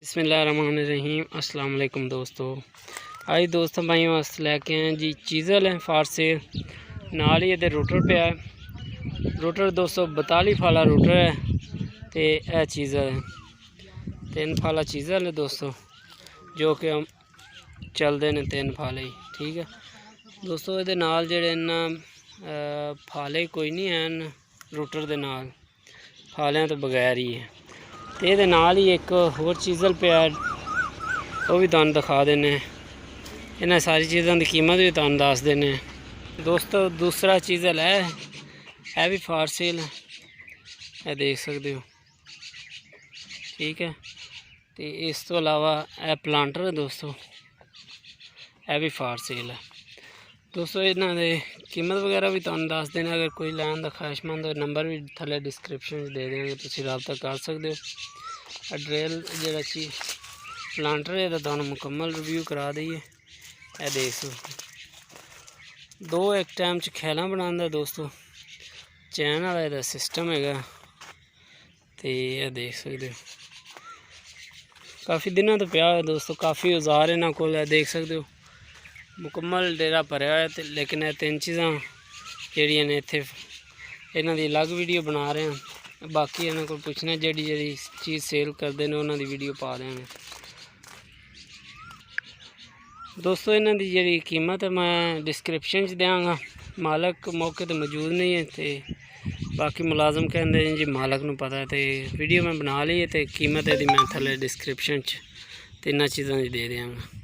बिस्मिल्लाहिर्रहमानिर्रहीम अस्सलाम वालेकुम दोस्तों। आज दोस्तों भाइयों वास्ते लैके आए जी चीज़ल है फार सेल नाल ही रूटर पे है। रूटर 242 फाला रूटर है तो यह चीज़ल है 3 फाला चीज़ल है दोस्तों, जो कि हम चलते हैं 3 फाले ही। ठीक है दोस्तों, ये नाल जेड़े ना फाले कोई नहीं हैं रूटर दे नाल, फालियां तो बगैर ही है। तो ये नाल ही एक होर चीज़ल पे वो भी तुहानूं दिखा देने, इन्हां सारी चीज़ों की कीमत भी तुहानूं दस देने दोस्तों। दूसरा चीज़ल है भी फार सेल है, यह देख सकते हो। ठीक है, तो इस तो अलावा यह प्लांटर है दोस्तों, यह भी फार सेल है दोस्तों। इन्हां दे कीमत वगैरह भी तुहानूं दस देने। अगर कोई लैन दा ख्वाहिशमंद हो, नंबर भी थले डिस्क्रिप्शन दे देंगे, तुसीं राबता कर सकते हो। ड्रिल जो चीज़ प्लांटर है तुहानूं मुकम्मल रिव्यू करा दईए। यह देख सकते दो एक टाइम च खैला बनांदा दोस्तों, चैन वाला इहदा सिस्टम है। तो यह देख सकते हो काफ़ी दिनों तो पिया है दोस्तों, काफ़ी औजार इन्हां कोल है। देख सकते हो मुकम्मल डेरा भरया है। लेकिन यह 3 चीज़ां जिहड़ियां ने इत्थे इन्हां दी अलग वीडियो बना रहे हैं। बाकी इन्हां कोल पुछना जिहड़ी चीज़ सेल करते हैं उन्हां दी वीडियो पा देंगे दोस्तों। इन्हां दी जिहड़ी कीमत है मैं डिस्क्रिप्शन च देंगा। मालक मौके पर मौजूद नहीं है, तो बाकी मुलाजम कहते हैं जी मालक नूं पता है। तो वीडियो मैं बना ली है, तो कीमत इहदी मैं थले डिस्क्रिप्शन च 3 चीज़ों की दे देंगा।